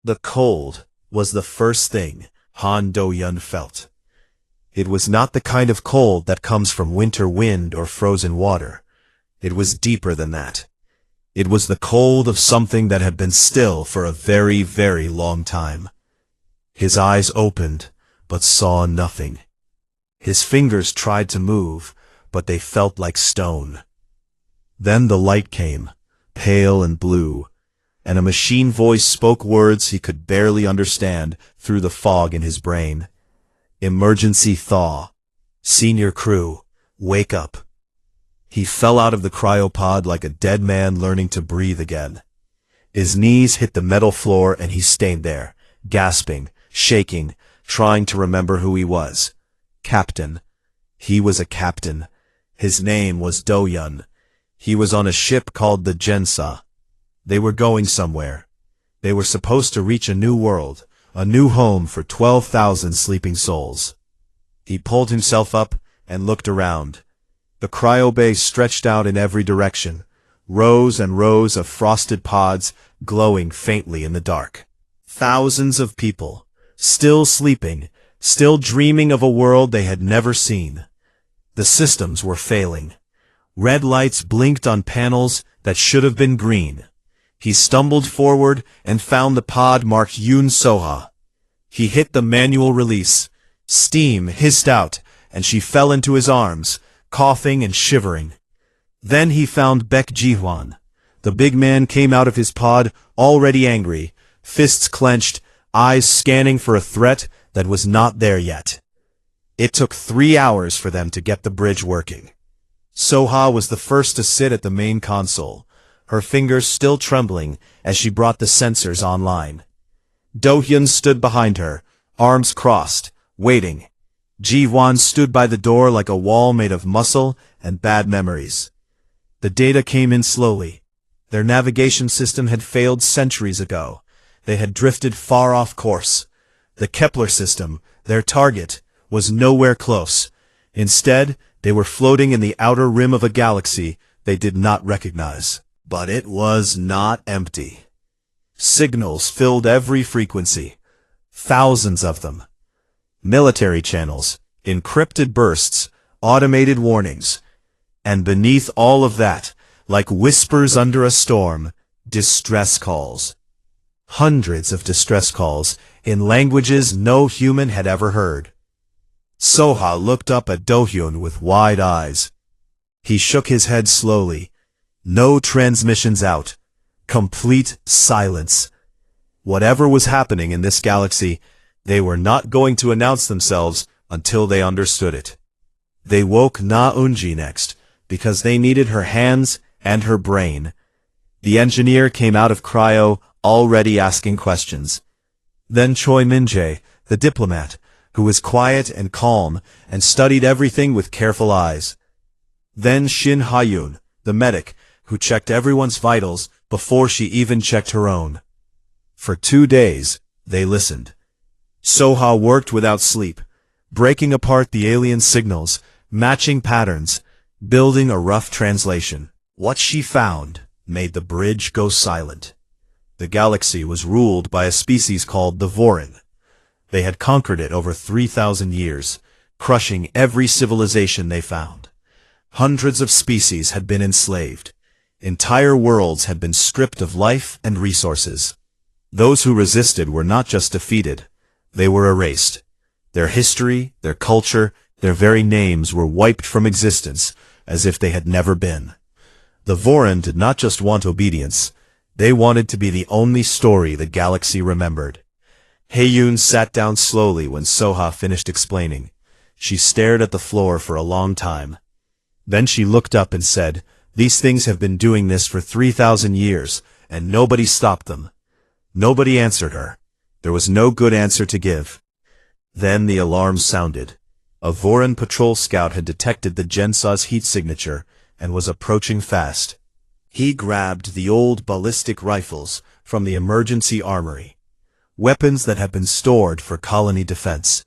The cold was the first thing Han Do-yun felt. It was not the kind of cold that comes from winter wind or frozen water. It was deeper than that. It was the cold of something that had been still for a very, very long time. His eyes opened, but saw nothing. His fingers tried to move, but they felt like stone. Then the light came, pale and blue, and a machine voice spoke words he could barely understand through the fog in his brain. Emergency thaw. Senior crew, wake up. He fell out of the cryopod like a dead man learning to breathe again. His knees hit the metal floor and he stayed there, gasping, shaking, trying to remember who he was. Captain. He was a captain. His name was Do-yun. He was on a ship called the Gensa. They were going somewhere. They were supposed to reach a new world, a new home for 12,000 sleeping souls. He pulled himself up and looked around. The cryo bay stretched out in every direction, rows and rows of frosted pods glowing faintly in the dark. Thousands of people, still sleeping, still dreaming of a world they had never seen. The systems were failing. Red lights blinked on panels that should have been green. He stumbled forward and found the pod marked Yoon Soha. He hit the manual release. Steam hissed out, and she fell into his arms, coughing and shivering. Then he found Baek Ji-hwan. The big man came out of his pod, already angry, fists clenched, eyes scanning for a threat that was not there yet. It took 3 hours for them to get the bridge working. Soha was the first to sit at the main console, her fingers still trembling as she brought the sensors online. Do-hyun stood behind her, arms crossed, waiting. Ji-hwan stood by the door like a wall made of muscle and bad memories. The data came in slowly. Their navigation system had failed centuries ago. They had drifted far off course. The Kepler system, their target, was nowhere close. Instead, they were floating in the outer rim of a galaxy they did not recognize. But it was not empty. Signals filled every frequency. Thousands of them. Military channels, encrypted bursts, automated warnings. And beneath all of that, like whispers under a storm, distress calls. Hundreds of distress calls, in languages no human had ever heard. Soha looked up at Do-hyun with wide eyes. He shook his head slowly. No transmissions out. Complete silence. Whatever was happening in this galaxy, they were not going to announce themselves until they understood it. They woke Na-unji next, because they needed her hands and her brain. The engineer came out of cryo, already asking questions. Then Choi Min-jae, the diplomat, who was quiet and calm and studied everything with careful eyes. Then Shin Ha-yoon, the medic, who checked everyone's vitals before she even checked her own. For 2 days, they listened. Soha worked without sleep, breaking apart the alien signals, matching patterns, building a rough translation. What she found made the bridge go silent. The galaxy was ruled by a species called the Vorin. They had conquered it over 3,000 years, crushing every civilization they found. Hundreds of species had been enslaved. Entire worlds had been stripped of life and resources. Those who resisted were not just defeated, they were erased. Their history, their culture, their very names were wiped from existence, as if they had never been. The Vorin did not just want obedience, they wanted to be the only story the galaxy remembered. Hae-yoon sat down slowly when Soha finished explaining. She stared at the floor for a long time. Then she looked up and said, "These things have been doing this for 3,000 years, and nobody stopped them." Nobody answered her. There was no good answer to give. Then the alarm sounded. A Vorin patrol scout had detected the Gensa's heat signature and was approaching fast. He grabbed the old ballistic rifles from the emergency armory, weapons that had been stored for colony defense.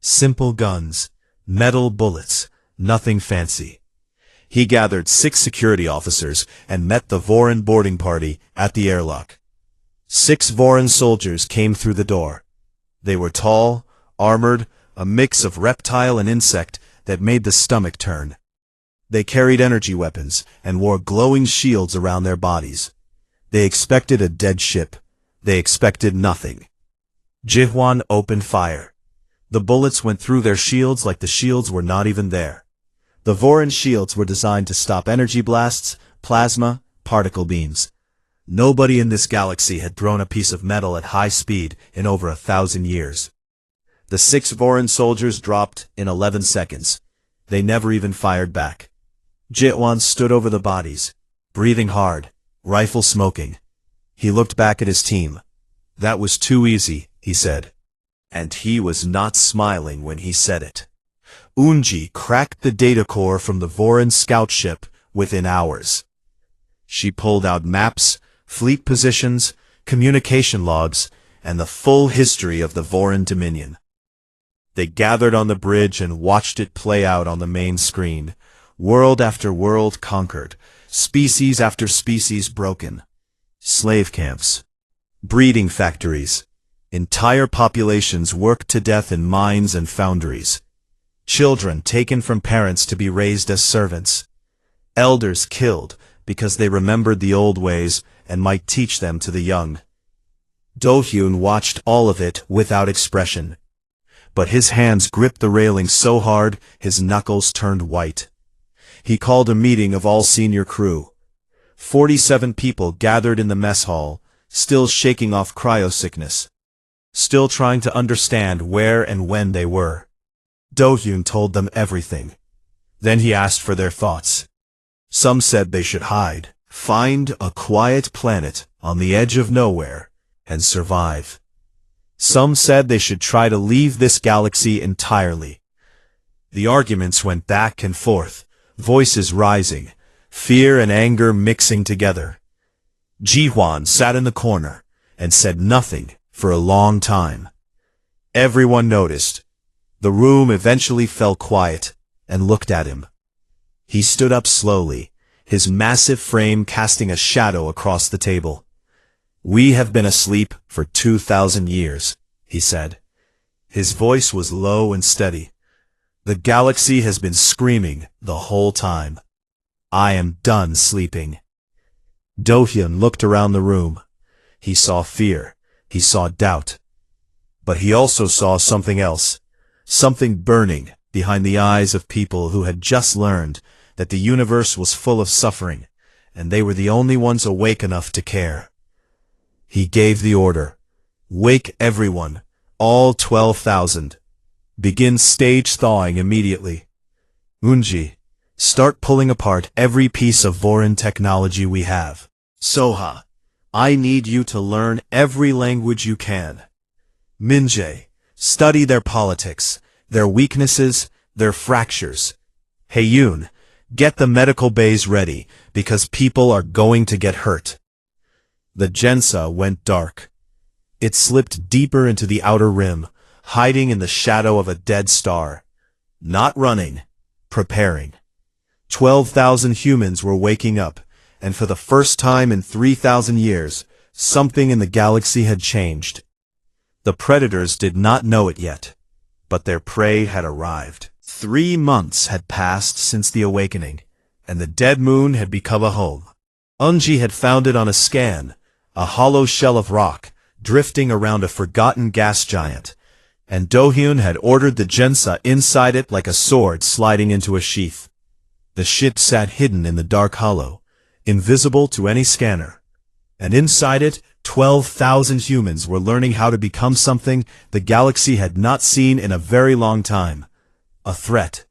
Simple guns, metal bullets, nothing fancy. He gathered 6 security officers and met the Vorin boarding party at the airlock. 6 Voran soldiers came through the door. They were tall, armored, a mix of reptile and insect that made the stomach turn. They carried energy weapons and wore glowing shields around their bodies. They expected a dead ship. They expected nothing. Jihuan opened fire. The bullets went through their shields like the shields were not even there. The Voran shields were designed to stop energy blasts, plasma, particle beams. Nobody in this galaxy had thrown a piece of metal at high speed in over 1,000 years. The 6 Voran soldiers dropped in 11 seconds. They never even fired back. Jihuan stood over the bodies, breathing hard, rifle smoking. He looked back at his team. That was too easy, he said. And he was not smiling when he said it. Unji cracked the data core from the Voran scout ship within hours. She pulled out maps, fleet positions, communication logs, and the full history of the Voran Dominion. They gathered on the bridge and watched it play out on the main screen. World after world conquered, species after species broken. Slave camps, breeding factories, entire populations worked to death in mines and foundries. Children taken from parents to be raised as servants. Elders killed because they remembered the old ways and might teach them to the young. Do-hyun watched all of it without expression. But his hands gripped the railing so hard his knuckles turned white. He called a meeting of all senior crew. 47 people gathered in the mess hall, still shaking off cryo sickness. Still trying to understand where and when they were. Do-hyun told them everything. Then he asked for their thoughts. Some said they should hide, find a quiet planet on the edge of nowhere, and survive. Some said they should try to leave this galaxy entirely. The arguments went back and forth, voices rising, fear and anger mixing together. Jihuan sat in the corner and said nothing for a long time. Everyone noticed. The room eventually fell quiet and looked at him. He stood up slowly, his massive frame casting a shadow across the table. We have been asleep for 2,000 years, he said. His voice was low and steady. The galaxy has been screaming the whole time. I am done sleeping. Do-hyun looked around the room. He saw fear. He saw doubt. But he also saw something else. Something burning behind the eyes of people who had just learned that the universe was full of suffering, and they were the only ones awake enough to care. He gave the order. Wake everyone, all 12,000. Begin stage thawing immediately. Unji, start pulling apart every piece of Voran technology we have. Soha, I need you to learn every language you can. Minjae, study their politics, their weaknesses, their fractures. Haeyun, get the medical bays ready, because people are going to get hurt. The Gensa went dark. It slipped deeper into the outer rim, hiding in the shadow of a dead star. Not running, preparing. 12,000 humans were waking up, and for the first time in 3,000 years, something in the galaxy had changed. The predators did not know it yet, but their prey had arrived. 3 months had passed since the awakening, and the dead moon had become a home. Unji had found it on a scan, a hollow shell of rock, drifting around a forgotten gas giant, and Do-hyun had ordered the Gensa inside it like a sword sliding into a sheath. The ship sat hidden in the dark hollow, invisible to any scanner, and inside it 12,000 humans were learning how to become something the galaxy had not seen in a very long time. A threat.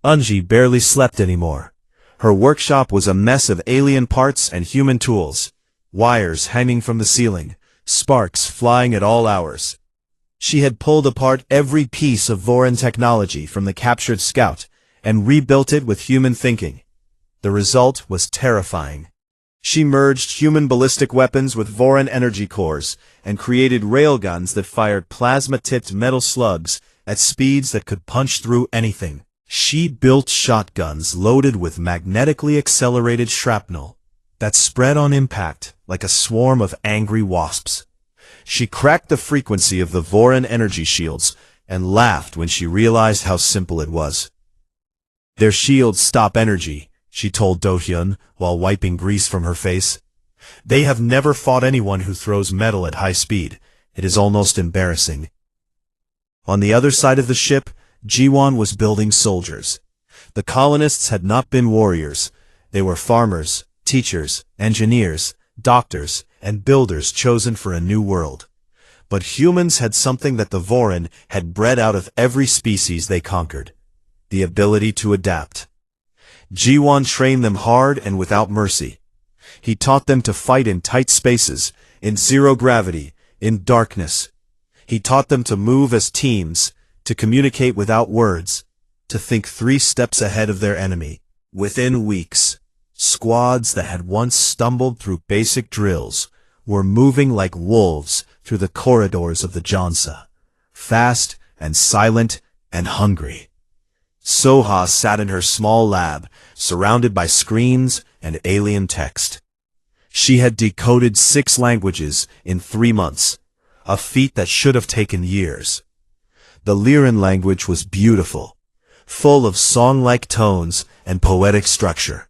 Unji barely slept anymore. Her workshop was a mess of alien parts and human tools, wires hanging from the ceiling, sparks flying at all hours. She had pulled apart every piece of Voran technology from the captured scout and rebuilt it with human thinking. The result was terrifying. She merged human ballistic weapons with Voran energy cores and created railguns that fired plasma-tipped metal slugs at speeds that could punch through anything. She built shotguns loaded with magnetically accelerated shrapnel, that spread on impact like a swarm of angry wasps. She cracked the frequency of the Voran energy shields and laughed when she realized how simple it was. "Their shields stop energy," she told Do-hyun while wiping grease from her face. "They have never fought anyone who throws metal at high speed. It is almost embarrassing." On the other side of the ship, Ji-won was building soldiers. The colonists had not been warriors. They were farmers, teachers, engineers, doctors, and builders chosen for a new world. But humans had something that the Voran had bred out of every species they conquered: the ability to adapt. Ji-won trained them hard and without mercy. He taught them to fight in tight spaces, in zero gravity, in darkness. He taught them to move as teams, to communicate without words, to think 3 steps ahead of their enemy. Within weeks, squads that had once stumbled through basic drills were moving like wolves through the corridors of the Jansa, fast and silent and hungry. Soha sat in her small lab, surrounded by screens and alien text. She had decoded 6 languages in 3 months, a feat that should have taken years. The Lyran language was beautiful, full of song-like tones and poetic structure.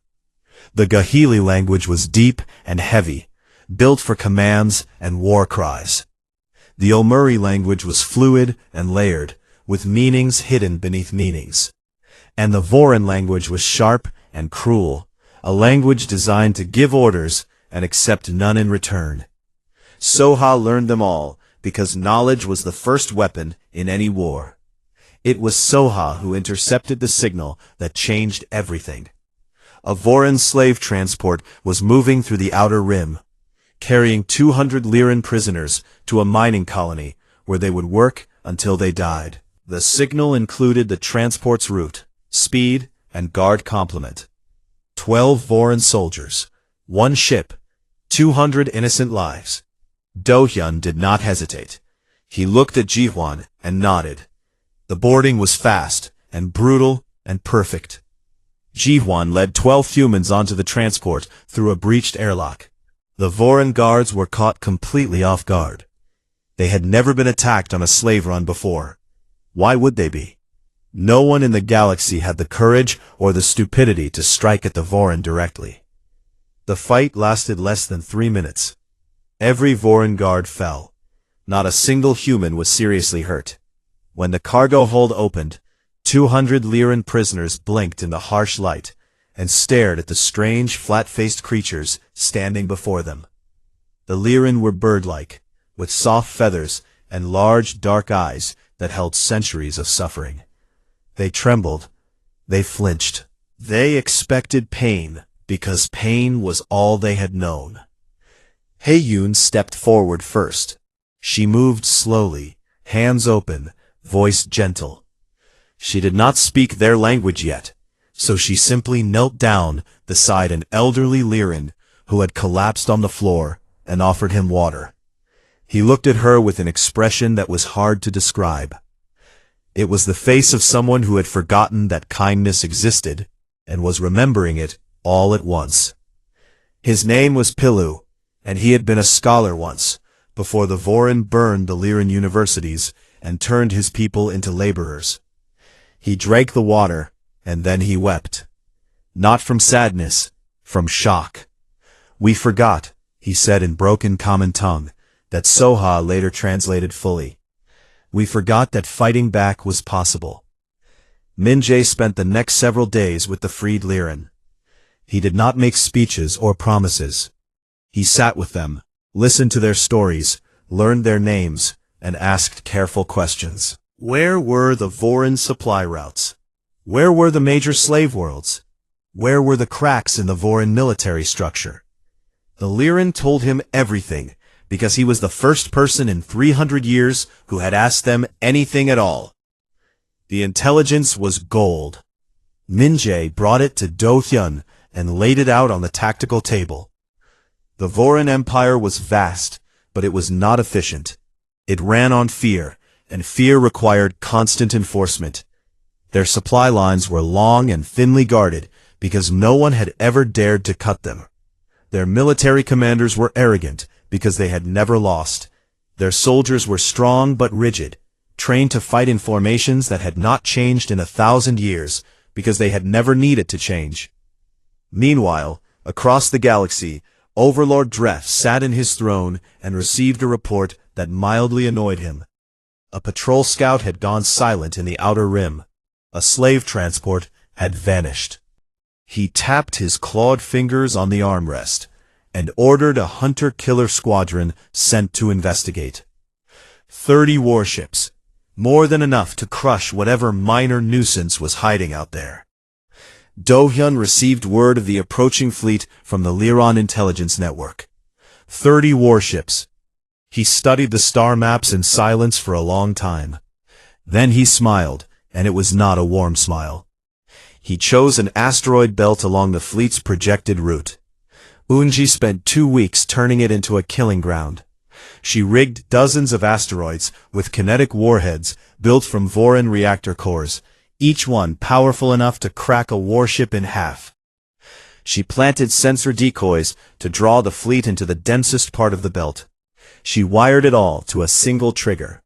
The Gahili language was deep and heavy, built for commands and war cries. The Omuri language was fluid and layered, with meanings hidden beneath meanings. And the Voran language was sharp and cruel, a language designed to give orders and accept none in return. Soha learned them all, because knowledge was the first weapon in any war. It was Soha who intercepted the signal that changed everything. A Voran slave transport was moving through the outer rim, carrying 200 Lyran prisoners to a mining colony where they would work until they died. The signal included the transport's route, speed, and guard complement. 12 Voran soldiers, 1 ship, 200 innocent lives. Do-hyun did not hesitate. He looked at Ji-won and nodded. The boarding was fast and brutal and perfect. Ji-won led 12 humans onto the transport through a breached airlock. The Voran guards were caught completely off guard. They had never been attacked on a slave run before. Why would they be? No one in the galaxy had the courage or the stupidity to strike at the Voran directly. The fight lasted less than 3 minutes. Every Voran guard fell. Not a single human was seriously hurt. When the cargo hold opened, 200 Lyran prisoners blinked in the harsh light and stared at the strange, flat-faced creatures standing before them. The Lyran were bird-like, with soft feathers and large, dark eyes that held centuries of suffering. They trembled. They flinched. They expected pain, because pain was all they had known. Hae-yoon stepped forward first. She moved slowly, hands open, voice gentle. She did not speak their language yet, so she simply knelt down beside an elderly Lyran who had collapsed on the floor and offered him water. He looked at her with an expression that was hard to describe. It was the face of someone who had forgotten that kindness existed and was remembering it all at once. His name was Pilu, and he had been a scholar once, before the Voran burned the Lyran universities and turned his people into laborers. He drank the water, and then he wept. Not from sadness, from shock. "We forgot," he said in broken common tongue, that Soha later translated fully. "We forgot that fighting back was possible." Min-jae spent the next several days with the freed Lyran. He did not make speeches or promises. He sat with them, listened to their stories, learned their names, and asked careful questions. Where were the Voran supply routes? Where were the major slave worlds? Where were the cracks in the Voran military structure? The Lyran told him everything, because he was the first person in 300 years who had asked them anything at all. The intelligence was gold. Min-jae brought it to Do-hyun and laid it out on the tactical table. The Voran Empire was vast, but it was not efficient. It ran on fear, and fear required constant enforcement. Their supply lines were long and thinly guarded because no one had ever dared to cut them. Their military commanders were arrogant because they had never lost. Their soldiers were strong but rigid, trained to fight in formations that had not changed in 1,000 years because they had never needed to change. Meanwhile, across the galaxy, Overlord Dref sat in his throne and received a report that mildly annoyed him. A patrol scout had gone silent in the Outer Rim. A slave transport had vanished. He tapped his clawed fingers on the armrest and ordered a hunter-killer squadron sent to investigate. 30 warships, more than enough to crush whatever minor nuisance was hiding out there. Do-hyun received word of the approaching fleet from the Lyron intelligence network. 30 warships. He studied the star maps in silence for a long time. Then he smiled, and it was not a warm smile. He chose an asteroid belt along the fleet's projected route. Eunji spent 2 weeks turning it into a killing ground. She rigged dozens of asteroids with kinetic warheads built from Voron reactor cores, each one powerful enough to crack a warship in half. She planted sensor decoys to draw the fleet into the densest part of the belt. She wired it all to a single trigger.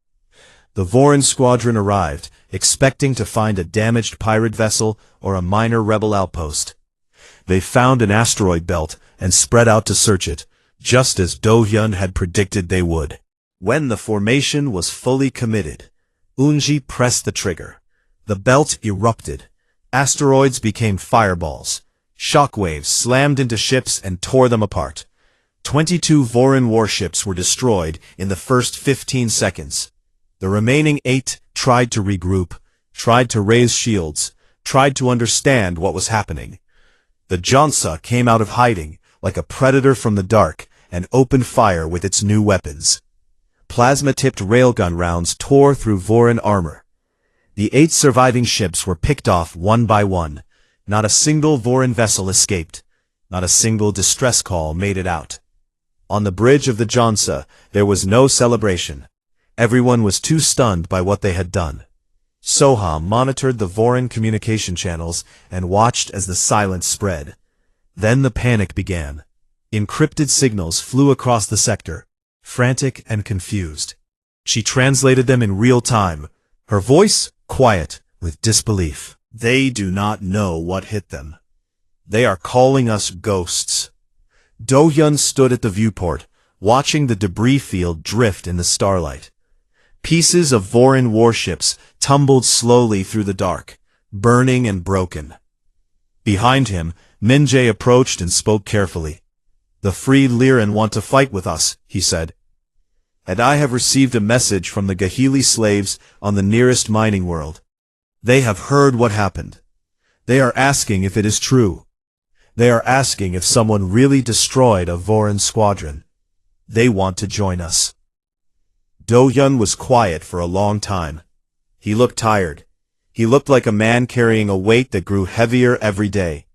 The Voron squadron arrived, expecting to find a damaged pirate vessel or a minor rebel outpost. They found an asteroid belt and spread out to search it, just as Do-hyun had predicted they would. When the formation was fully committed, Eunji pressed the trigger. The belt erupted. Asteroids became fireballs. Shockwaves slammed into ships and tore them apart. 22 Voron warships were destroyed in the first 15 seconds. The remaining 8 tried to regroup, tried to raise shields, tried to understand what was happening. The Jansa came out of hiding like a predator from the dark and opened fire with its new weapons. Plasma-tipped railgun rounds tore through Voron armor. The 8 surviving ships were picked off one by one. Not a single Voron vessel escaped. Not a single distress call made it out. On the bridge of the Jansa, there was no celebration. Everyone was too stunned by what they had done. Soham monitored the Voron communication channels and watched as the silence spread. Then the panic began. Encrypted signals flew across the sector, frantic and confused. She translated them in real time, her voice quiet with disbelief. They do not know what hit them. They are calling us ghosts. Do-hyun stood at the viewport, watching the debris field drift in the starlight. Pieces of Voron warships tumbled slowly through the dark, burning and broken. Behind him, Min-jae approached and spoke carefully. "The freed Lyran want to fight with us," he said. "And I have received a message from the Gahili slaves on the nearest mining world. They have heard what happened. They are asking if it is true. They are asking if someone really destroyed a Voron squadron. They want to join us." Do-hyun was quiet for a long time. He looked tired. He looked like a man carrying a weight that grew heavier every day.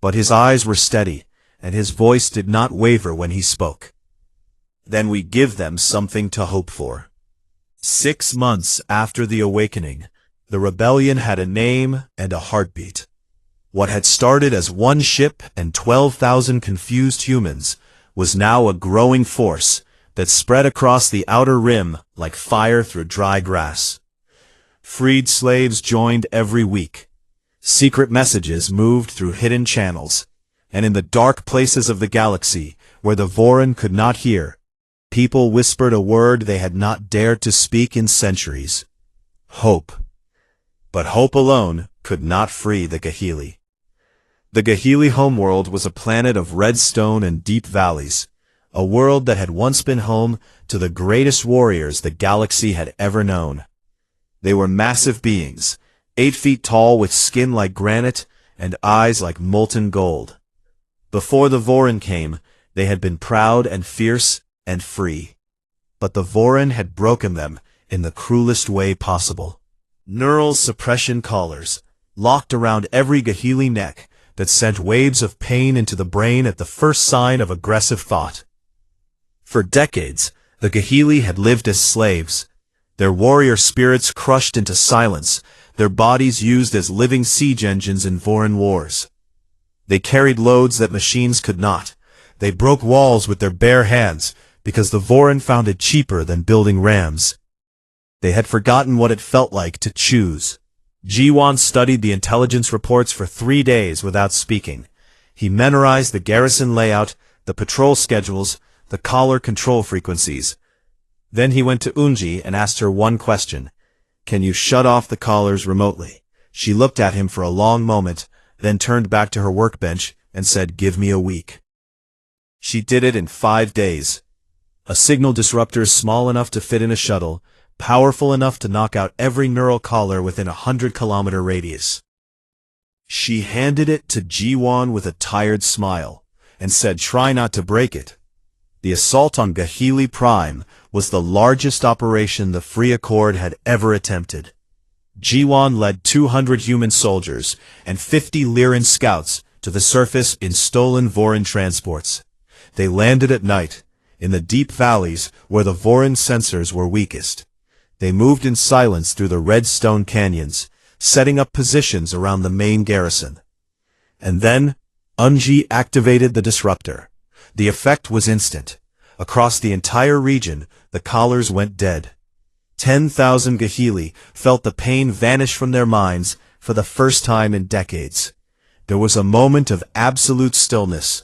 But his eyes were steady, and his voice did not waver when he spoke. "Then we give them something to hope for." 6 months after the awakening, the rebellion had a name and a heartbeat. What had started as 1 ship and 12,000 confused humans was now a growing force that spread across the Outer Rim like fire through dry grass. Freed slaves joined every week. Secret messages moved through hidden channels, and in the dark places of the galaxy, where the Voron could not hear, people whispered a word they had not dared to speak in centuries. Hope. But hope alone could not free the Gahili. The Gahili homeworld was a planet of red stone and deep valleys, a world that had once been home to the greatest warriors the galaxy had ever known. They were massive beings, 8 feet tall with skin like granite and eyes like molten gold. Before the Voron came, they had been proud and fierce and free. But the Voron had broken them in the cruelest way possible. Neural suppression collars, locked around every Gahili neck, that sent waves of pain into the brain at the first sign of aggressive thought. For decades, the Gahili had lived as slaves, their warrior spirits crushed into silence, their bodies used as living siege engines in Voron wars. They carried loads that machines could not, They broke walls with their bare hands because the Vorin found it cheaper than building rams. They had forgotten what it felt like to choose. Jiwan studied the intelligence reports for 3 days without speaking. He memorized the garrison layout, the patrol schedules, the collar control frequencies. Then he went to Unji and asked her one question. "Can you shut off the collars remotely?" She looked at him for a long moment, then turned back to her workbench and said, "Give me a week." She did it in 5 days. A signal disruptor small enough to fit in a shuttle, powerful enough to knock out every neural collar within a 100-kilometer radius. She handed it to Jiwan with a tired smile, and said, "Try not to break it." The assault on Gahili Prime was the largest operation the Free Accord had ever attempted. Jiwan led 200 human soldiers and 50 Lyran scouts to the surface in stolen Vorin transports. They landed at night, in the deep valleys where the Vorin sensors were weakest. They moved in silence through the red stone canyons, setting up positions around the main garrison. And then, Unji activated the disruptor. The effect was instant. Across the entire region, the collars went dead. 10,000 Gahili felt the pain vanish from their minds for the first time in decades. There was a moment of absolute stillness,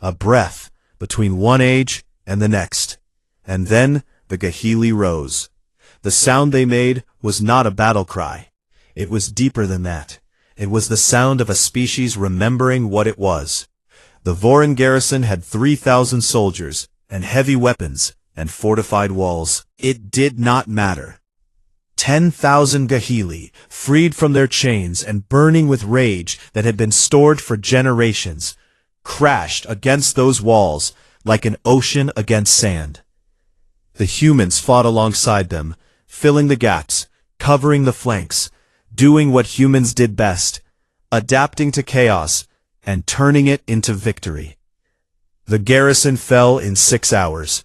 a breath between one age and the next. And then the Gahili rose. The sound they made was not a battle cry. It was deeper than that. It was the sound of a species remembering what it was. The Vorin garrison had 3,000 soldiers, and heavy weapons, and fortified walls. It did not matter. 10,000 Gahili, freed from their chains and burning with rage that had been stored for generations, crashed against those walls like an ocean against sand. The humans fought alongside them, filling the gaps, covering the flanks, doing what humans did best, adapting to chaos, and turning it into victory. The garrison fell in 6 hours.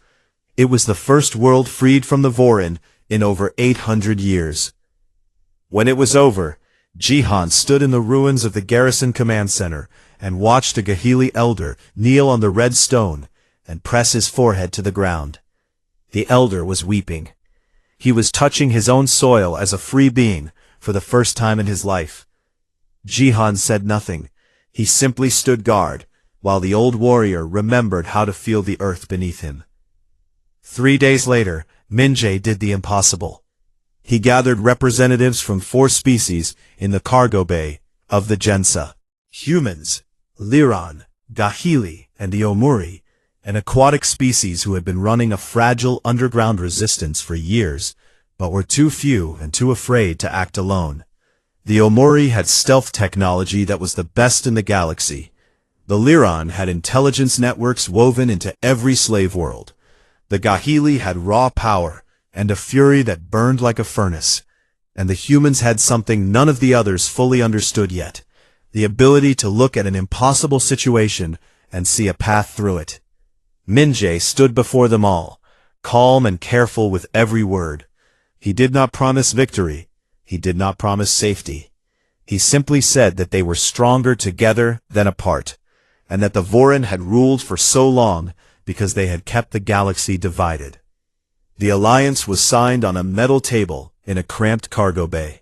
It was the first world freed from the Vorin in over 800 years. When it was over, Jihan stood in the ruins of the garrison command center and watched a Gahili elder kneel on the red stone and press his forehead to the ground. The elder was weeping. He was touching his own soil as a free being for the first time in his life. Jihan said nothing. He simply stood guard, while the old warrior remembered how to feel the earth beneath him. 3 days later, Minjay did the impossible. He gathered representatives from 4 species in the cargo bay of the Jensa. Humans, Lyran, Gahili, and Iomuri, an aquatic species who had been running a fragile underground resistance for years, but were too few and too afraid to act alone. The Iomuri had stealth technology that was the best in the galaxy. The Lyran had intelligence networks woven into every slave world. The Gahili had raw power and a fury that burned like a furnace. And the humans had something none of the others fully understood yet, the ability to look at an impossible situation and see a path through it. Minjay stood before them all, calm and careful with every word. He did not promise victory. He did not promise safety. He simply said that they were stronger together than apart, and that the Vorin had ruled for so long because they had kept the galaxy divided. The alliance was signed on a metal table in a cramped cargo bay.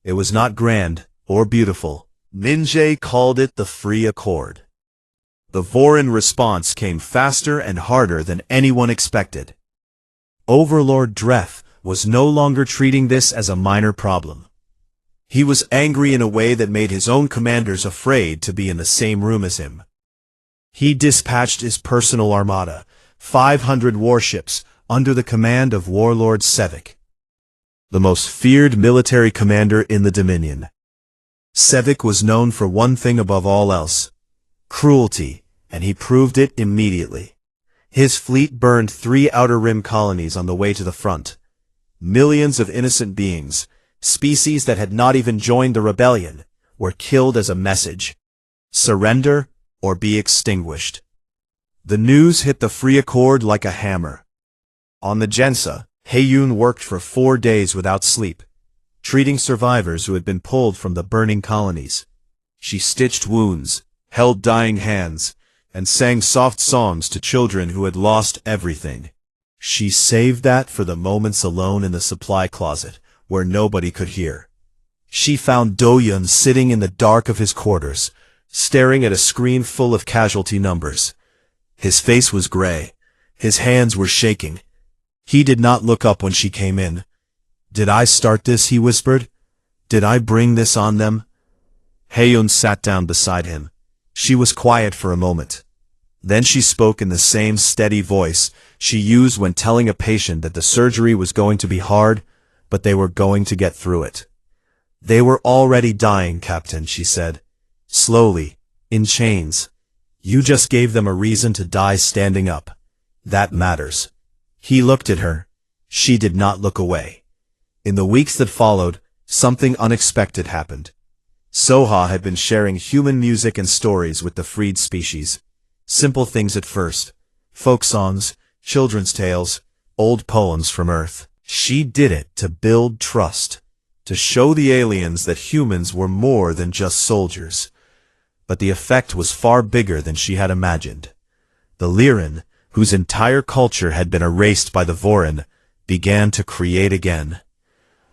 It was not grand or beautiful. Minjay called it the Free Accord. The Vorin response came faster and harder than anyone expected. Overlord Dreth was no longer treating this as a minor problem. He was angry in a way that made his own commanders afraid to be in the same room as him. He dispatched his personal armada, 500 warships, under the command of Warlord Sevik, the most feared military commander in the Dominion. Sevik was known for one thing above all else: cruelty, and he proved it immediately. His fleet burned 3 Outer Rim colonies on the way to the front. Millions of innocent beings, species that had not even joined the rebellion, were killed as a message: surrender or be extinguished. The news hit the Free Accord like a hammer. On the Jensa, Heiyun worked for 4 days without sleep, treating survivors who had been pulled from the burning colonies. She stitched wounds, held dying hands, and sang soft songs to children who had lost everything. She saved that for the moments alone in the supply closet, where nobody could hear. She found Do-yun sitting in the dark of his quarters, staring at a screen full of casualty numbers. His face was gray. His hands were shaking. He did not look up when she came in. "Did I start this?" he whispered. "Did I bring this on them?" Hae-yun sat down beside him. She was quiet for a moment. Then she spoke in the same steady voice she used when telling a patient that the surgery was going to be hard, but they were going to get through it. "They were already dying, Captain," she said. "Slowly, in chains. You just gave them a reason to die standing up. That matters." He looked at her. She did not look away. In the weeks that followed, something unexpected happened. Soha had been sharing human music and stories with the freed species. Simple things at first. Folk songs, children's tales, old poems from Earth. She did it to build trust, to show the aliens that humans were more than just soldiers. But the effect was far bigger than she had imagined. The Lyran, whose entire culture had been erased by the Vorin, began to create again.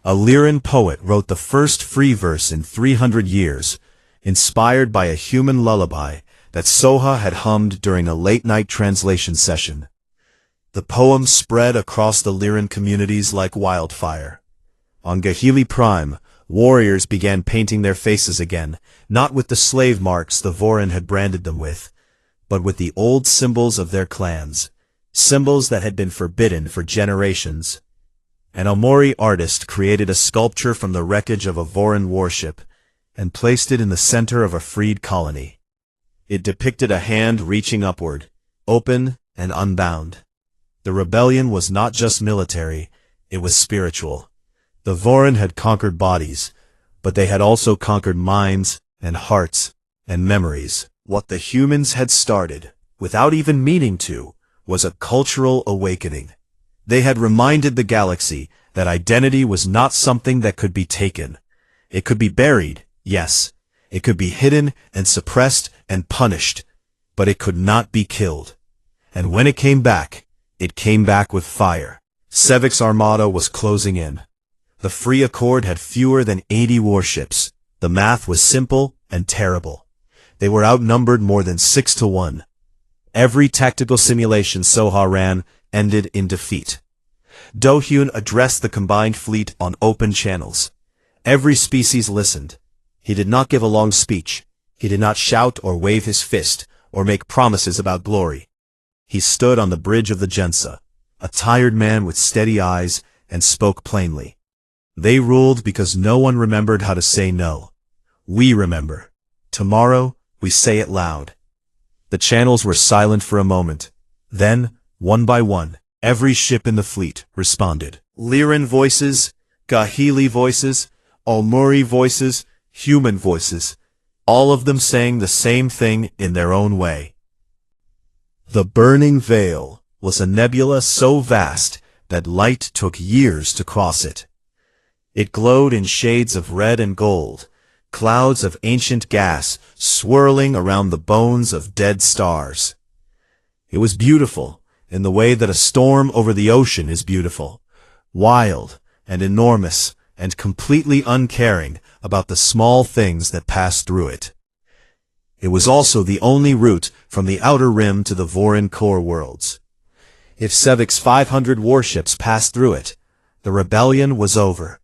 A Lyran poet wrote the first free verse in 300 years, inspired by a human lullaby that Soha had hummed during a late-night translation session. The poem spread across the Lyran communities like wildfire. On Gahili Prime, warriors began painting their faces again, not with the slave marks the Vorin had branded them with, but with the old symbols of their clans, symbols that had been forbidden for generations. An Omori artist created a sculpture from the wreckage of a Vorin warship and placed it in the center of a freed colony. It depicted a hand reaching upward, open and unbound. The rebellion was not just military, it was spiritual. The Vorin had conquered bodies, but they had also conquered minds and hearts and memories. What the humans had started, without even meaning to, was a cultural awakening. They had reminded the galaxy that identity was not something that could be taken. It could be buried, yes. It could be hidden and suppressed and punished, but it could not be killed. And when it came back with fire. Sevik's armada was closing in. The Free Accord had fewer than 80 warships. The math was simple and terrible. They were outnumbered more than 6 to 1. Every tactical simulation Soha ran ended in defeat. Do-hyun addressed the combined fleet on open channels. Every species listened. He did not give a long speech. He did not shout or wave his fist or make promises about glory. He stood on the bridge of the Jensa, a tired man with steady eyes, and spoke plainly. They ruled because no one remembered how to say no. We remember. Tomorrow, we say it loud. The channels were silent for a moment. Then, one by one, every ship in the fleet responded. Lyran voices, Gahili voices, Omori voices, human voices, all of them saying the same thing in their own way. The burning veil was a nebula so vast that light took years to cross it. It glowed in shades of red and gold, clouds of ancient gas swirling around the bones of dead stars. It was beautiful in the way that a storm over the ocean is beautiful, wild and enormous and completely uncaring about the small things that pass through it. It was also the only route from the outer rim to the Vorin core worlds. If Sevik's 500 warships passed through it, the rebellion was over.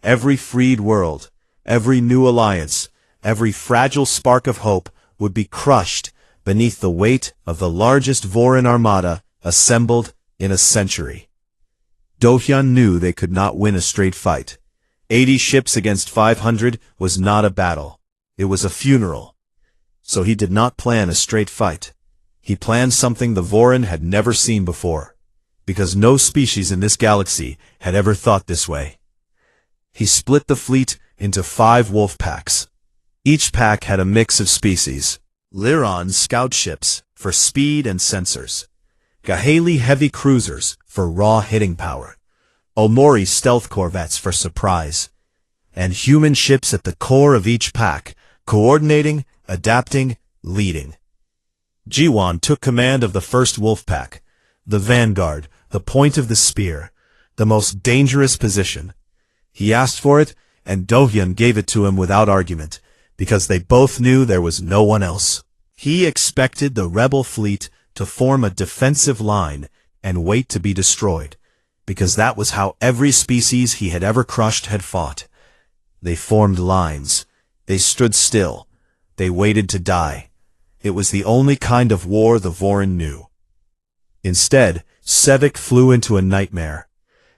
Every freed world, every new alliance, every fragile spark of hope would be crushed beneath the weight of the largest Vorin armada assembled in a century. Do-hyun knew they could not win a straight fight. 80 ships against 500 was not a battle. It was a funeral. So he did not plan a straight fight. He planned something the Vorin had never seen before, because no species in this galaxy had ever thought this way. He split the fleet into 5 wolf packs. Each pack had a mix of species. Lyran scout ships for speed and sensors. Gahili heavy cruisers for raw hitting power. Omori stealth corvettes for surprise. And human ships at the core of each pack, coordinating, adapting, leading. Jiwan took command of the first wolf pack, the vanguard, the point of the spear, the most dangerous position. He asked for it, and Do-hyun gave it to him without argument, because they both knew there was no one else. He expected the rebel fleet to form a defensive line and wait to be destroyed, because that was how every species he had ever crushed had fought. They formed lines. They stood still. They waited to die. It was the only kind of war the Vorin knew. Instead, Sevik flew into a nightmare.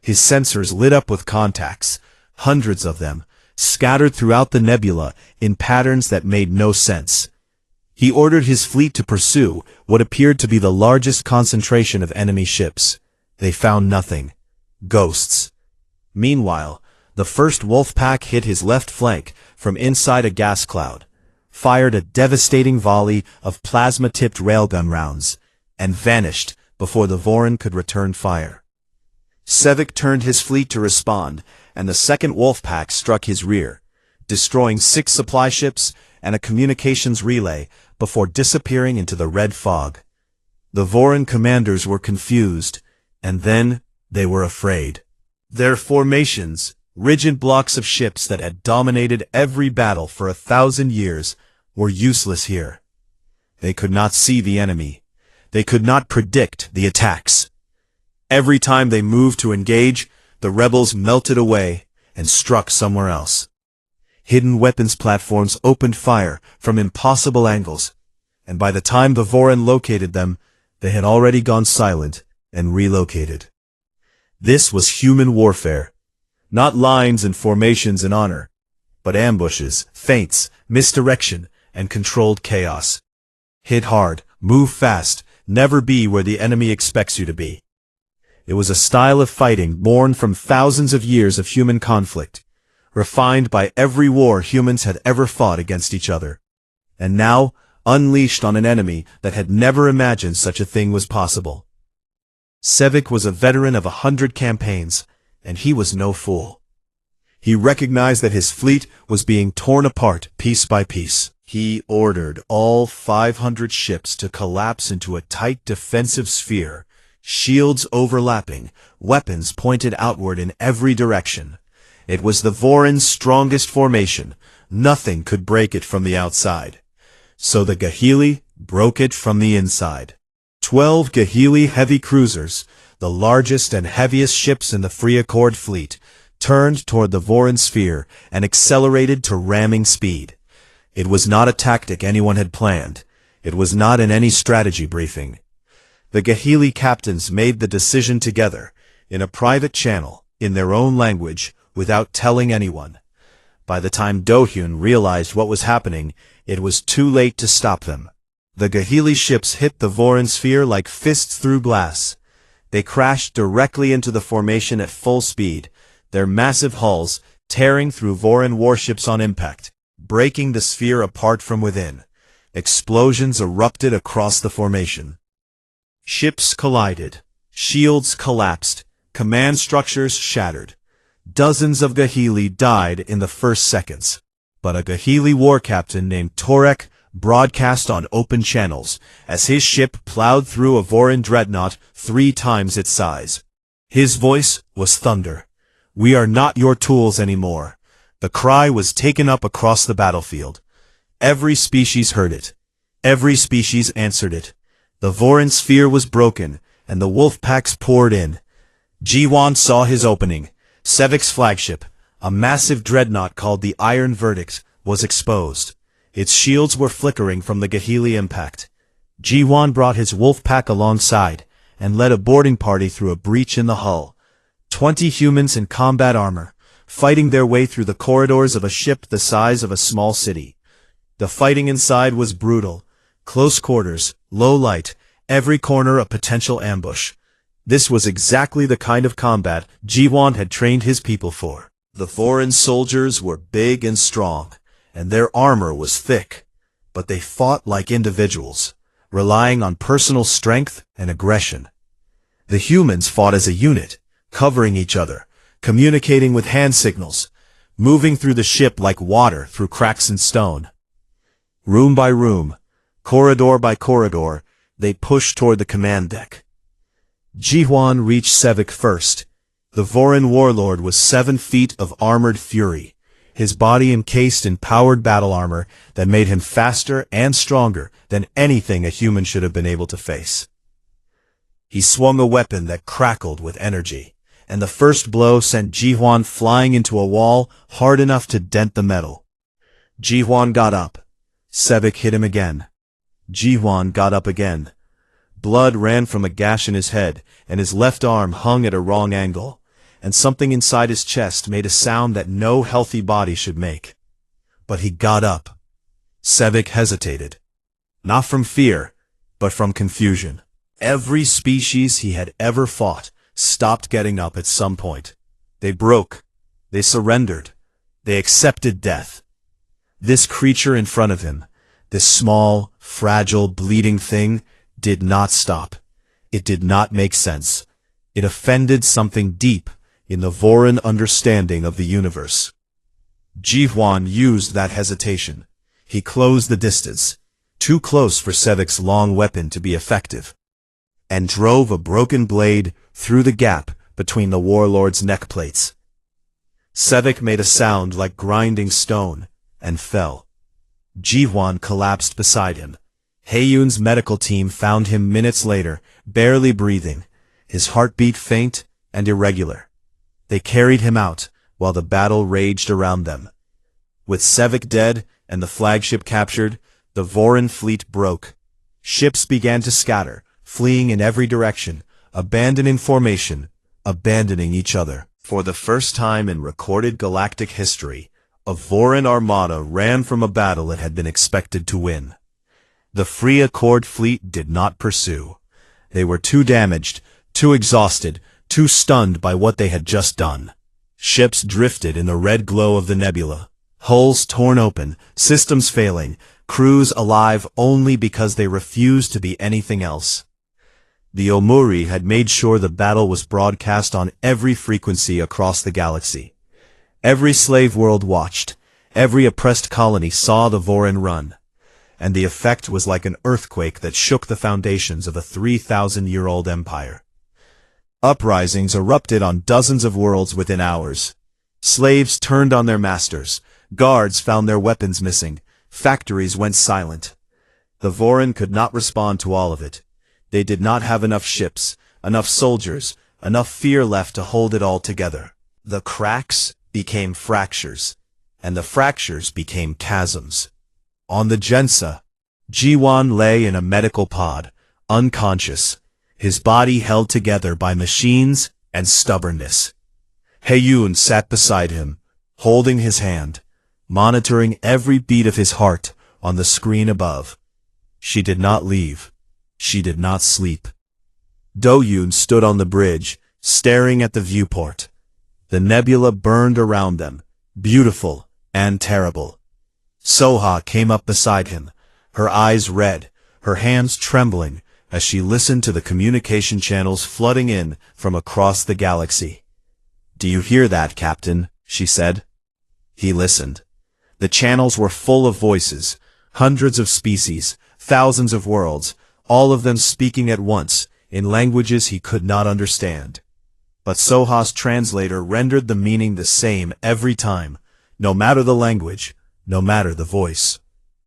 His sensors lit up with contacts, hundreds of them, scattered throughout the nebula in patterns that made no sense. He ordered his fleet to pursue what appeared to be the largest concentration of enemy ships. They found nothing. Ghosts. Meanwhile, the first wolf pack hit his left flank from inside a gas cloud, fired a devastating volley of plasma-tipped railgun rounds, and vanished before the Vorin could return fire. Sevik turned his fleet to respond, and the second wolf pack struck his rear, destroying 6 supply ships and a communications relay before disappearing into the red fog. The Vorin commanders were confused, and then they were afraid. Their formations, rigid blocks of ships that had dominated every battle for 1,000 years, were useless here. They could not see the enemy. They could not predict the attacks. Every time they moved to engage, the rebels melted away and struck somewhere else. Hidden weapons platforms opened fire from impossible angles, and by the time the Vorin located them, they had already gone silent and relocated. This was human warfare. Not lines and formations in honor, but ambushes, feints, misdirection, and controlled chaos. Hit hard, move fast, never be where the enemy expects you to be. It was a style of fighting born from thousands of years of human conflict, refined by every war humans had ever fought against each other, and now unleashed on an enemy that had never imagined such a thing was possible. Sevik was a veteran of 100 campaigns, and he was no fool. He recognized that his fleet was being torn apart piece by piece. He ordered all 500 ships to collapse into a tight defensive sphere, shields overlapping, weapons pointed outward in every direction. It was the Vorin's strongest formation. Nothing could break it from the outside. So the Gahili broke it from the inside. 12 Gahili heavy cruisers, the largest and heaviest ships in the Free Accord fleet, turned toward the Vorin sphere and accelerated to ramming speed. It was not a tactic anyone had planned. It was not in any strategy briefing. The Gahili captains made the decision together, in a private channel, in their own language, without telling anyone. By the time Do-hyun realized what was happening, it was too late to stop them. The Gahili ships hit the Vorin sphere like fists through glass. They crashed directly into the formation at full speed, their massive hulls tearing through Vorin warships on impact, breaking the sphere apart from within. Explosions erupted across the formation. Ships collided. Shields collapsed. Command structures shattered. Dozens of Gahili died in the first seconds. But a Gahili war captain named Torek broadcast on open channels as his ship plowed through a Vorin dreadnought 3 times its size. His voice was thunder. "We are not your tools anymore." The cry was taken up across the battlefield. Every species heard it. Every species answered it. The Vorin sphere was broken, and the wolf packs poured in. Jiwan saw his opening. Sevik's flagship, a massive dreadnought called the Iron Verdict, was exposed. Its shields were flickering from the Gahili impact. Jiwan brought his wolf pack alongside, and led a boarding party through a breach in the hull. 20 humans in combat armor, fighting their way through the corridors of a ship the size of a small city. The fighting inside was brutal. Close quarters, low light, every corner a potential ambush. This was exactly the kind of combat Jiwan had trained his people for. The Vorin soldiers were big and strong, and their armor was thick, but they fought like individuals, relying on personal strength and aggression. The humans fought as a unit, covering each other, communicating with hand signals, moving through the ship like water through cracks in stone. Room by room, Corridor by corridor, they pushed toward the command deck. Jihuan reached Sevik first. The Vorin warlord was 7 feet of armored fury, his body encased in powered battle armor that made him faster and stronger than anything a human should have been able to face. He swung a weapon that crackled with energy, and the first blow sent Jihuan flying into a wall hard enough to dent the metal. Jihuan got up. Sevik hit him again. Jihuan got up again. Blood ran from a gash in his head, and his left arm hung at a wrong angle, and something inside his chest made a sound that no healthy body should make. But he got up. Sevik hesitated. Not from fear, but from confusion. Every species he had ever fought stopped getting up at some point. They broke. They surrendered. They accepted death. This creature in front of him, this small, fragile, bleeding thing, did not stop. It did not make sense. It offended something deep in the Vorin understanding of the universe. Jihuan used that hesitation. He closed the distance, too close for Sevik's long weapon to be effective, and drove a broken blade through the gap between the warlord's neck plates. Sevik made a sound like grinding stone and fell. Jihuan collapsed beside him. Heiyun's medical team found him minutes later, barely breathing, his heartbeat faint and irregular. They carried him out while the battle raged around them. With Sevik dead and the flagship captured, the Vorin fleet broke. Ships began to scatter, fleeing in every direction, abandoning formation, abandoning each other. For the first time in recorded galactic history, a Vorin armada ran from a battle it had been expected to win. The Free Accord fleet did not pursue. They were too damaged, too exhausted, too stunned by what they had just done. Ships drifted in the red glow of the nebula, hulls torn open, systems failing, crews alive only because they refused to be anything else. The Omuri had made sure the battle was broadcast on every frequency across the galaxy. Every slave world watched, every oppressed colony saw the Vorin run, and the effect was like an earthquake that shook the foundations of a 3,000-year-old empire. Uprisings erupted on dozens of worlds within hours. Slaves turned on their masters, guards found their weapons missing, factories went silent. The Vorin could not respond to all of it. They did not have enough ships, enough soldiers, enough fear left to hold it all together. The cracks became fractures, and the fractures became chasms. On the Jensa, Jihuan lay in a medical pod, unconscious, his body held together by machines and stubbornness. Heiyun sat beside him, holding his hand, monitoring every beat of his heart on the screen above. She did not leave. She did not sleep. Doyun stood on the bridge, staring at the viewport. The nebula burned around them, beautiful and terrible. Soha came up beside him, her eyes red, her hands trembling as she listened to the communication channels flooding in from across the galaxy. "Do you hear that, Captain?" she said. He listened. The channels were full of voices, hundreds of species, thousands of worlds, all of them speaking at once, in languages he could not understand. But Soha's translator rendered the meaning the same every time, no matter the language, no matter the voice.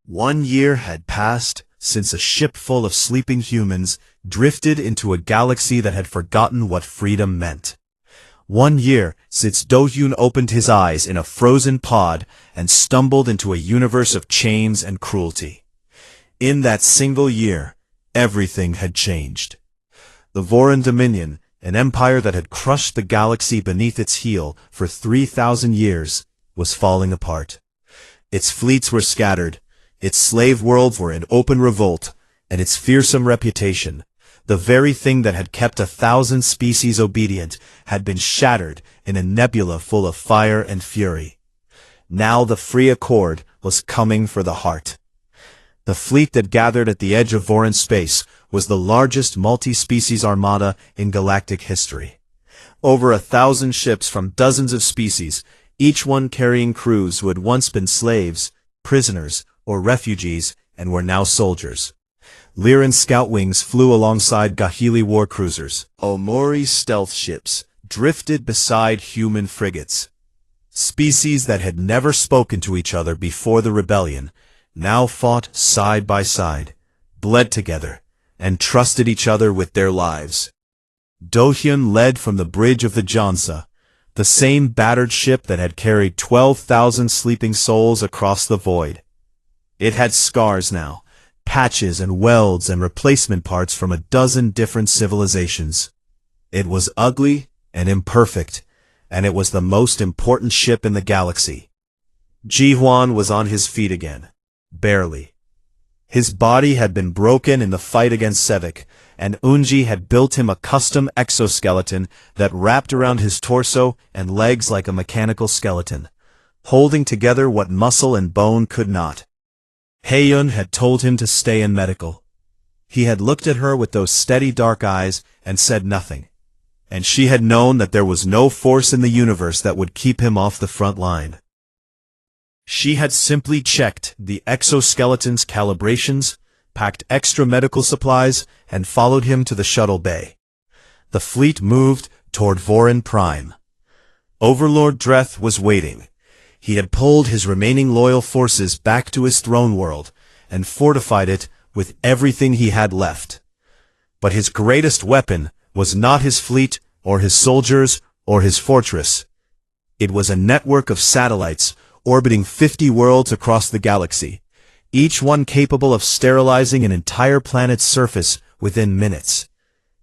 1 year had passed since a ship full of sleeping humans drifted into a galaxy that had forgotten what freedom meant. 1 year since Dohyun opened his eyes in a frozen pod and stumbled into a universe of chains and cruelty. In that single year, everything had changed. The Vorin Dominion, an empire that had crushed the galaxy beneath its heel for 3,000 years, was falling apart. Its fleets were scattered, its slave worlds were in open revolt, and its fearsome reputation, the very thing that had kept 1,000 species obedient, had been shattered in a nebula full of fire and fury. Now the Free Accord was coming for the heart. The fleet that gathered at the edge of Vorin space was the largest multi-species armada in galactic history. Over 1,000 ships from dozens of species, each one carrying crews who had once been slaves, prisoners, or refugees and were now soldiers. Lyran scout wings flew alongside Gahili war cruisers. Omori stealth ships drifted beside human frigates. Species that had never spoken to each other before the rebellion now fought side by side, bled together, and trusted each other with their lives. Do-hyun led from the bridge of the Jansa, the same battered ship that had carried 12,000 sleeping souls across the void. It had scars now, patches and welds and replacement parts from a dozen different civilizations. It was ugly and imperfect, and it was the most important ship in the galaxy. Ji-hwan was on his feet again. Barely. His body had been broken in the fight against Sevik, and Unji had built him a custom exoskeleton that wrapped around his torso and legs like a mechanical skeleton, holding together what muscle and bone could not. Haeyun had told him to stay in medical. He had looked at her with those steady dark eyes and said nothing, and she had known that there was no force in the universe that would keep him off the front line. She had simply checked the exoskeleton's calibrations, packed extra medical supplies, and followed him to the shuttle bay. The fleet moved toward Vorin Prime. Overlord Dreth was waiting. He had pulled his remaining loyal forces back to his throne world and fortified it with everything he had left. But his greatest weapon was not his fleet or his soldiers or his fortress. It was a network of satellites orbiting 50 worlds across the galaxy, each one capable of sterilizing an entire planet's surface within minutes.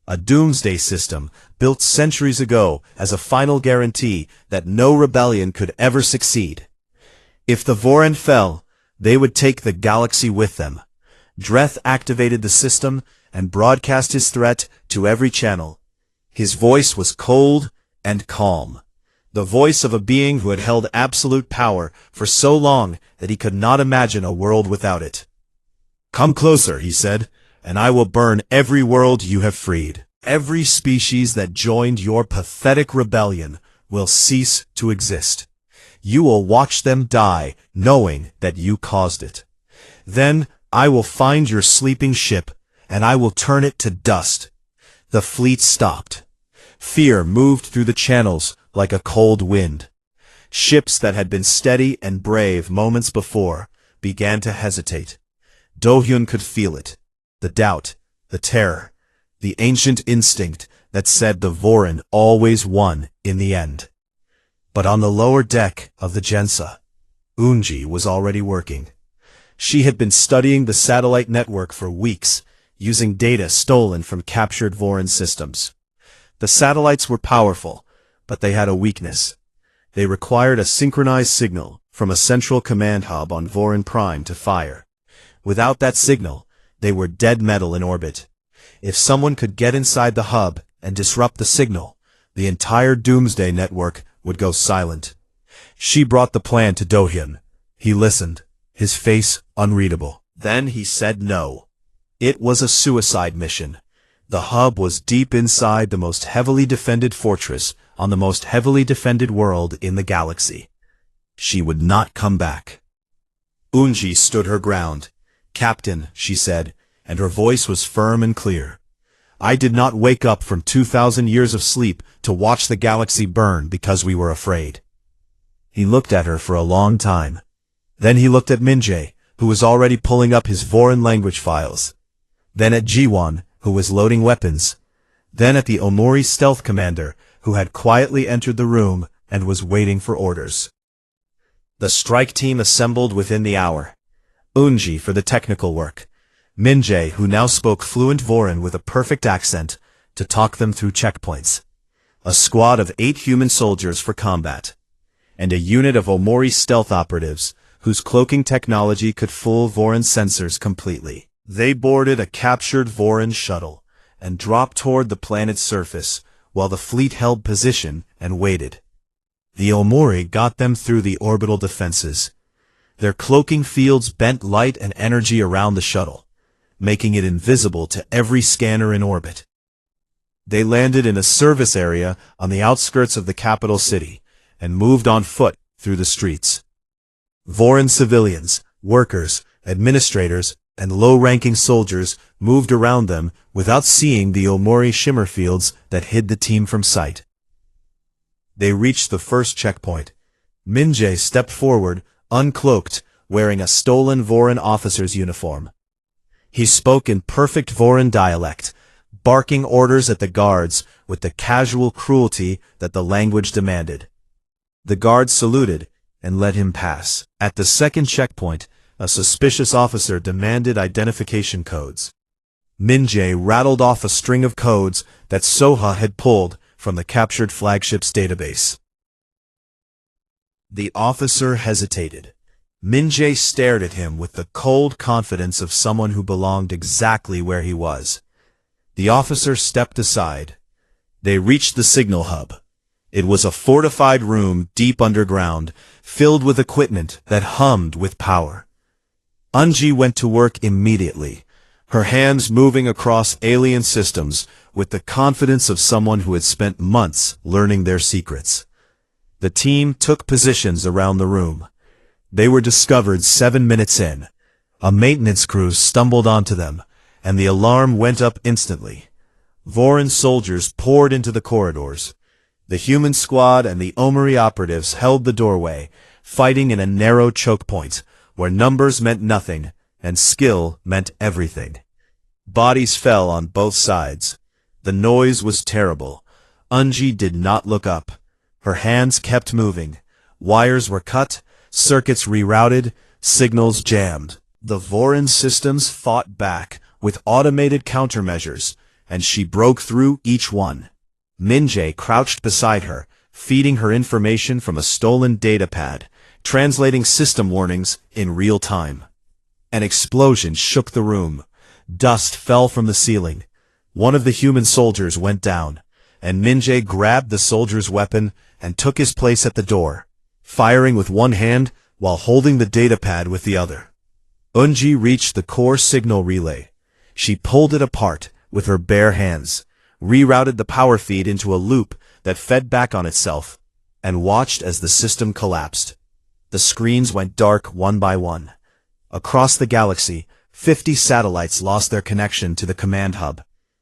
A doomsday system built centuries ago as a final guarantee that no rebellion could ever succeed. If the Vorin fell, they would take the galaxy with them. Dreth activated the system and broadcast his threat to every channel. His voice was cold and calm. The voice of a being who had held absolute power for so long that he could not imagine a world without it. "Come closer," he said, "and I will burn every world you have freed. Every species that joined your pathetic rebellion will cease to exist. You will watch them die, knowing that you caused it. Then I will find your sleeping ship, and I will turn it to dust." The fleet stopped. Fear moved through the channels like a cold wind. Ships that had been steady and brave moments before began to hesitate. Do-hyun could feel it. The doubt, the terror, the ancient instinct that said the Vorin always won in the end. But on the lower deck of the Jensa, Unji was already working. She had been studying the satellite network for weeks, using data stolen from captured Vorin systems. The satellites were powerful, but they had a weakness. They required a synchronized signal from a central command hub on Vorin Prime to fire. Without that signal, they were dead metal in orbit. If someone could get inside the hub and disrupt the signal, the entire Doomsday network would go silent. She brought the plan to Do-hyun. He listened, his face unreadable. Then he said no. It was a suicide mission. The hub was deep inside the most heavily defended fortress on the most heavily defended world in the galaxy. She would not come back. Unji stood her ground. "Captain," she said, and her voice was firm and clear. "I did not wake up from 2,000 years of sleep to watch the galaxy burn because we were afraid." He looked at her for a long time. Then he looked at Minjae, who was already pulling up his Vorin language files. Then at Ji-hwan, who was loading weapons. Then at the Omori stealth commander, who had quietly entered the room and was waiting for orders. The strike team assembled within the hour. Unji for the technical work. Minjae, who now spoke fluent Vorin with a perfect accent, to talk them through checkpoints. A squad of 8 human soldiers for combat. And a unit of Omori stealth operatives, whose cloaking technology could fool Vorin sensors completely. They boarded a captured Vorin shuttle and dropped toward the planet's surface, while the fleet held position and waited. The Omori got them through the orbital defenses. Their cloaking fields bent light and energy around the shuttle, making it invisible to every scanner in orbit. They landed in a service area on the outskirts of the capital city and moved on foot through the streets. Vorin civilians, workers, administrators, and low-ranking soldiers moved around them without seeing the Omori shimmer fields that hid the team from sight. They reached the first checkpoint. Minjae stepped forward, uncloaked, wearing a stolen Voran officer's uniform. He spoke in perfect Voran dialect, barking orders at the guards with the casual cruelty that the language demanded. The guards saluted and let him pass. At the second checkpoint, a suspicious officer demanded identification codes. Minjae rattled off a string of codes that Soha had pulled from the captured flagship's database. The officer hesitated. Minjae stared at him with the cold confidence of someone who belonged exactly where he was. The officer stepped aside. They reached the signal hub. It was a fortified room deep underground, filled with equipment that hummed with power. Unji went to work immediately, her hands moving across alien systems with the confidence of someone who had spent months learning their secrets. The team took positions around the room. They were discovered 7 minutes in. A maintenance crew stumbled onto them, and the alarm went up instantly. Voran soldiers poured into the corridors. The human squad and the Omori operatives held the doorway, fighting in a narrow choke point, where numbers meant nothing, and skill meant everything. Bodies fell on both sides. The noise was terrible. Unji did not look up. Her hands kept moving. Wires were cut, circuits rerouted, signals jammed. The Voran systems fought back with automated countermeasures, and she broke through each one. Minjae crouched beside her, feeding her information from a stolen datapad, translating system warnings in real time. An explosion shook the room. Dust fell from the ceiling. One of the human soldiers went down, and Minjae grabbed the soldier's weapon and took his place at the door, firing with one hand while holding the datapad with the other. Unji reached the core signal relay. She pulled it apart with her bare hands, rerouted the power feed into a loop that fed back on itself, and watched as the system collapsed. The screens went dark one by one. Across the galaxy, 50 satellites lost their connection to the command hub.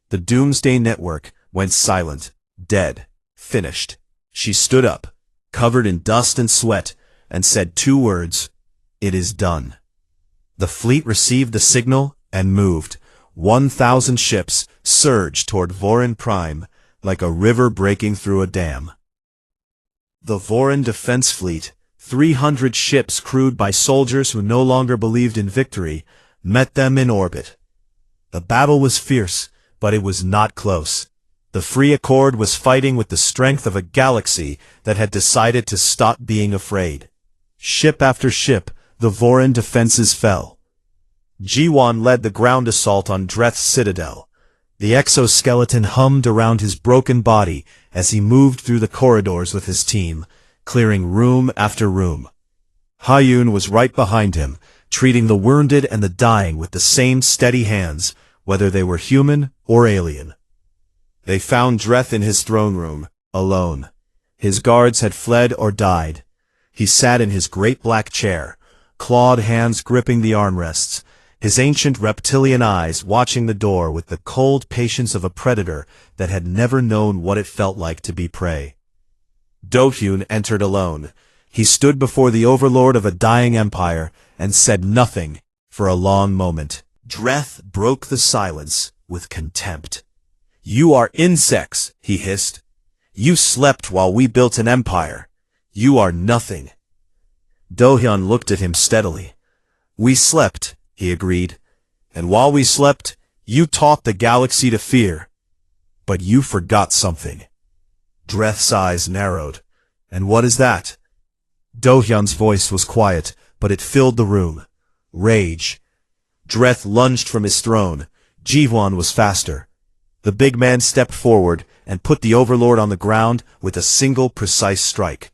The Doomsday Network went silent, dead, finished. She stood up, covered in dust and sweat, and said 2 words, "It is done." The fleet received the signal and moved. 1,000 ships surged toward Voran Prime like a river breaking through a dam. The Voran Defense Fleet, 300 ships crewed by soldiers who no longer believed in victory, met them in orbit. The battle was fierce, but it was not close. The Free Accord was fighting with the strength of a galaxy that had decided to stop being afraid. Ship after ship, the Voran defenses fell. Jiwan led the ground assault on Dreth's citadel. The exoskeleton hummed around his broken body as he moved through the corridors with his team, clearing room after room. Hayun was right behind him, treating the wounded and the dying with the same steady hands, whether they were human or alien. They found Dreth in his throne room, alone. His guards had fled or died. He sat in his great black chair, clawed hands gripping the armrests, his ancient reptilian eyes watching the door with the cold patience of a predator that had never known what it felt like to be prey. Dohyun entered alone. He stood before the overlord of a dying empire and said nothing for a long moment. Dreth broke the silence with contempt. "You are insects," he hissed. "You slept while we built an empire. You are nothing." Dohyun looked at him steadily. "We slept," he agreed. "And while we slept, you taught the galaxy to fear. But you forgot something." Dreth's eyes narrowed. "And what is that?" Dohyun's voice was quiet, but it filled the room. Rage. Dreth lunged from his throne. Jiwan was faster. The big man stepped forward and put the overlord on the ground with a single precise strike.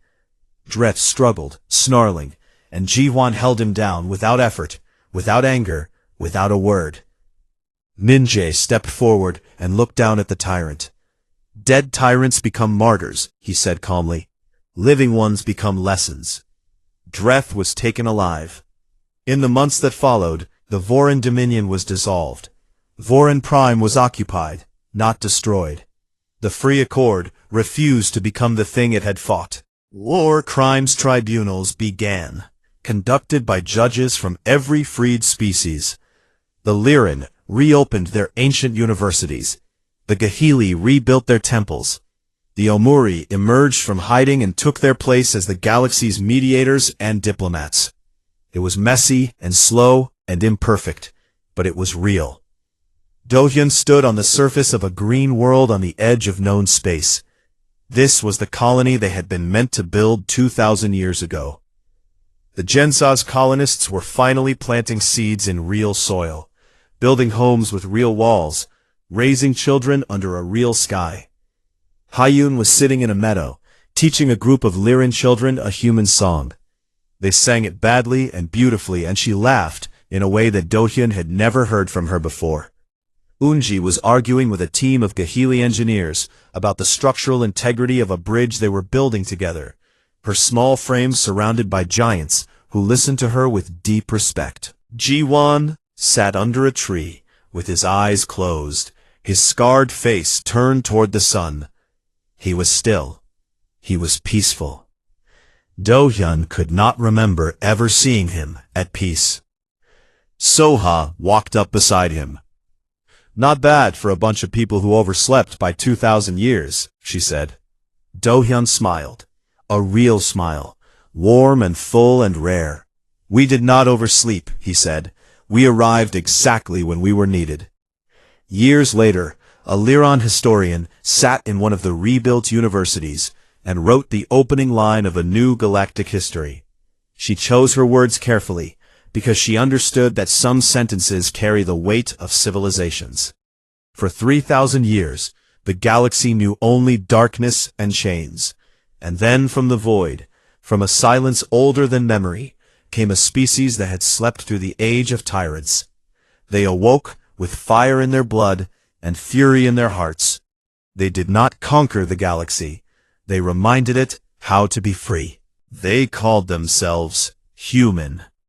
Dreth struggled, snarling, and Jiwan held him down without effort, without anger, without a word. Minjae stepped forward and looked down at the tyrant. "Dead tyrants become martyrs," he said calmly. "Living ones become lessons." Dreth was taken alive. In the months that followed, the Voran Dominion was dissolved. Voran Prime was occupied, not destroyed. The Free Accord refused to become the thing it had fought. War crimes tribunals began, conducted by judges from every freed species. The Lyran reopened their ancient universities. The Gahili rebuilt their temples. The Omuri emerged from hiding and took their place as the galaxy's mediators and diplomats. It was messy and slow and imperfect, but it was real. Dohyun stood on the surface of a green world on the edge of known space. This was the colony they had been meant to build 2,000 years ago. The Gensaz colonists were finally planting seeds in real soil, building homes with real walls, raising children under a real sky. Hyun was sitting in a meadow, teaching a group of Lyran children a human song. They sang it badly and beautifully, and she laughed in a way that Dohyun had never heard from her before. Unji was arguing with a team of Gahili engineers about the structural integrity of a bridge they were building together, her small frame surrounded by giants who listened to her with deep respect. Ji-won sat under a tree, with his eyes closed, his scarred face turned toward the sun. He was still. He was peaceful. Do-hyun could not remember ever seeing him at peace. Soha walked up beside him. "Not bad for a bunch of people who overslept by 2,000 years, she said. Do-hyun smiled. A real smile, warm and full and rare. "We did not oversleep," he said. "We arrived exactly when we were needed." Years later, a Lyran historian sat in one of the rebuilt universities and wrote the opening line of a new galactic history. She chose her words carefully, because she understood that some sentences carry the weight of civilizations. For 3,000 years, the galaxy knew only darkness and chains. And then from the void, from a silence older than memory, came a species that had slept through the age of tyrants. They awoke with fire in their blood and fury in their hearts. They did not conquer the galaxy. They reminded it how to be free. They called themselves human.